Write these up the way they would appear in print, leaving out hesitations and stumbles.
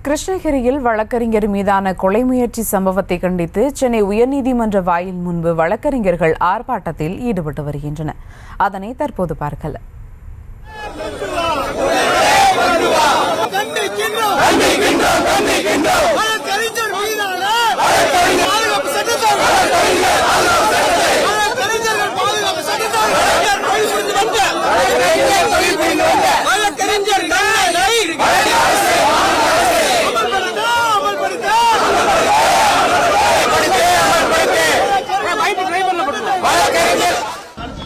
கிருஷ்ணகிரியில் வழக்கறிஞர் மீதான கொலை முயற்சி சம்பவத்தை கண்டித்து சென்னை உயர்நீதிமன்ற வாயில் முன்பு வழக்கறிஞர்கள் ஆர்ப்பாட்டத்தில் ஈடுபட்டு வருகின்றனர். அதனை தற்போது பார்க்கலாம்.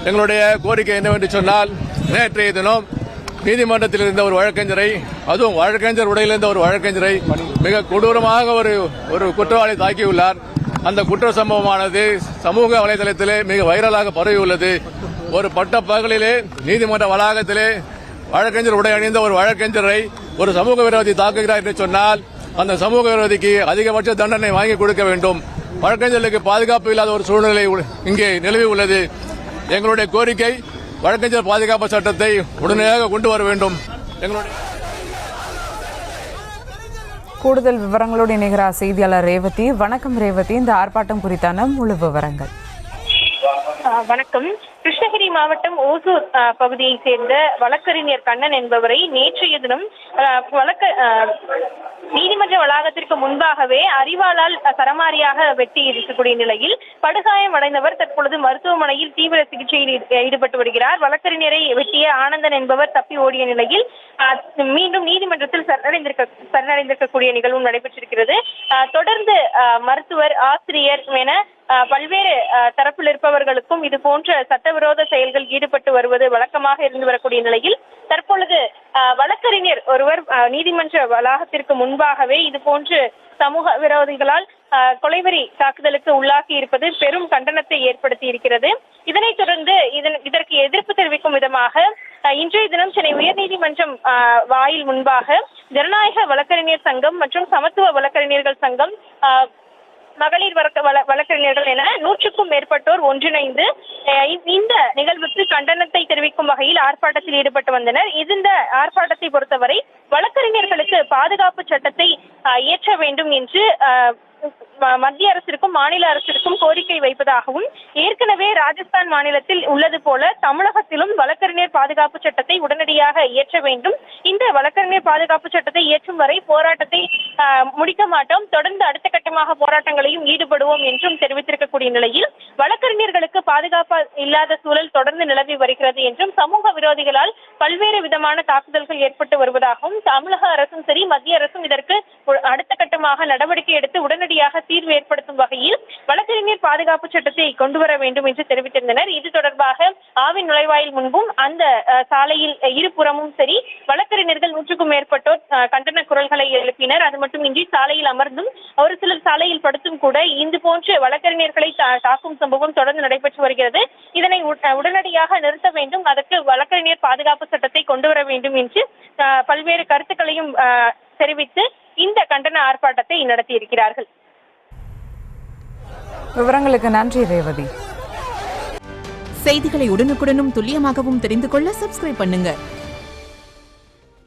எங்களுடைய கோரிக்கை என்னவென்று சொன்னால், நேற்றைய தினம் நீதிமன்றத்தில் இருந்த ஒரு வழக்கறிஞரை, அதுவும் வழக்கறிஞர் உடையில் இருந்த ஒரு வழக்கறிஞரை மிக கொடூரமாக ஒரு குற்றவாளி தாக்கியுள்ளார். அந்த குற்ற சம்பவமானது சமூக வலைதளத்திலே மிக வைரலாக பரவியுள்ளது. ஒரு பட்ட பகலிலே நீதிமன்ற வளாகத்திலே வழக்கறிஞர் உடை அணிந்த ஒரு வழக்கறிஞரை ஒரு சமூக விரோதி தாக்குகிறார் என்று சொன்னால், அந்த சமூக விரோதிக்கு அதிகபட்ச தண்டனை வாங்கி கொடுக்க வேண்டும். வழக்கறிஞர்களுக்கு பாதுகாப்பு இல்லாத ஒரு சூழ்நிலை இங்கே நிலவி உள்ளது. எங்களுடைய கோரிக்கை, வழக்கறிஞர் பாதுகாப்பு சட்டத்தை உடனடியாக கொண்டு வர வேண்டும். கூடுதல் விவரங்களோடு இணைகிறார் செய்தியாளர் ரேவதி. வணக்கம் ரேவதி, இந்த ஆர்ப்பாட்டம் குறித்தான முழு விவரங்கள். வணக்கம். கிருஷ்ணகிரி மாவட்டம் ஓசூர் பகுதியை சேர்ந்த வழக்கறிஞர் கண்ணன் என்பவரை நேற்றைய தினம் நீதிமன்ற வளாகத்திற்கு முன்பாகவே அரிவாளால் சரமாரியாக வெட்டி இருக்கக்கூடிய நிலையில் படுகாயம் அடைந்தவர் தற்பொழுது மருத்துவமனையில் தீவிர சிகிச்சையில் ஈடுபட்டு வருகிறார். வழக்கறிஞரை வெட்டிய ஆனந்தன் என்பவர் தப்பி ஓடிய நிலையில் மீண்டும் நீதிமன்றத்தில் சரணடைந்திருக்கக்கூடிய நிகழ்வும் நடைபெற்றிருக்கிறது. தொடர்ந்து மருத்துவர், ஆசிரியர் என பல்வேறு தரப்பில் இருப்பவர்களுக்கும் இது போன்ற சட்டவிரோத செயல்கள் ஈடுபட்டு வருவது வழக்கமாக இருந்து வரக்கூடிய நிலையில் தற்பொழுது வழக்கறிஞர் ஒருவர் நீதிமன்ற வளாகத்திற்கு முன்பாகவே இது போன்று சமூக விரோதிகளால் கொலைவெறி தாக்குதலுக்கு உள்ளாகி இருப்பது பெரும் கண்டனத்தை ஏற்படுத்தி இருக்கிறது. இதனைத் தொடர்ந்து இதற்கு எதிர்ப்பு தெரிவிக்கும் விதமாக இன்றைய தினம் சென்னை உயர்நீதிமன்றம் வாயில் முன்பாக ஜனநாயக வழக்கறிஞர் சங்கம் மற்றும் சமத்துவ வழக்கறிஞர்கள் சங்கம், மகளிர் வழக்கறிஞர்கள் என 100க்கும் மேற்பட்டோர் ஒன்றிணைந்து இந்த நிகழ்வுக்கு கண்டனத்தை தெரிவிக்கும் வகையில் ஆர்ப்பாட்டத்தில் ஈடுபட்டு வந்தனர். இந்த ஆர்ப்பாட்டத்தை பொறுத்தவரை வழக்கறிஞர்களுக்கு பாதுகாப்பு சட்டத்தை இயற்ற வேண்டும் என்று மத்திய அரசிற்கும் மாநில அரசிற்கும் கோரிக்கை வைப்பதாகவும், ஏற்கனவே ராஜஸ்தான் மாநிலத்தில் உள்ளது போல தமிழகத்திலும் வழக்கறிஞர் பாதுகாப்பு சட்டத்தை உடனடியாக இயற்ற வேண்டும். இந்த வழக்கறிஞர் பாதுகாப்பு சட்டத்தை இயற்றும் வரை போராட்டத்தை முடிக்க மாட்டோம், தொடர்ந்து அடுத்த கட்டமாக போராட்டங்களையும் ஈடுபடுவோம் என்றும் தெரிவித்திருக்கக்கூடிய நிலையில் வழக்கறிஞர்களுக்கு பாதுகாப்பு இல்லாத சூழல் தொடர்ந்து நிலவி வருகிறது என்றும், சமூக விரோதிகளால் பல்வேறு விதமான தாக்குதல்கள் ஏற்பட்டு வருவதாகவும், தமிழக அரசும் சரி மத்திய அரசும் இதற்கு அடுத்த கட்டமாக நடவடிக்கை எடுத்து உடனடியாக தீர்வு ஏற்படுத்தும் வகையில் வழக்கறிஞர் பாதுகாப்பு சட்டத்தை கொண்டு வர வேண்டும் என்று தெரிவித்திருந்தனர். இது தொடர்பாக ஆவின் நுழைவாயில் முன்பும் அந்த சாலையில் இருபுறமும் சரி வழக்கறிஞர்கள் 100க்கும் மேற்பட்டோர் கண்டன குரல்களை எழுப்பினர். அது மட்டுமின்றி சாலையில் அமர்ந்தும் ஒரு சிலர் சாலையில் படுத்தும் கூட இது போன்ற வழக்கறிஞர்களை தாக்கும் சம்பவம் தொடர்ந்து நடைபெற்று வருகிறது. இதனை உடனடியாக நிறுத்த வேண்டும், அதற்கு வழக்கறிஞர் பாதுகாப்பு சட்டத்தை கொண்டு வர வேண்டும் என்று பல்வேறு கருத்துக்களையும் தெரிவித்து இந்த கண்டன ஆர்ப்பாட்டத்தை நடத்தியிருக்கிறார்கள். விவரங்களுக்கு நன்றி ரேவதி. செய்திகளை உடனுக்குடனும் துல்லியமாகவும் தெரிந்து கொள்ள சப்ஸ்கிரைப் பண்ணுங்க.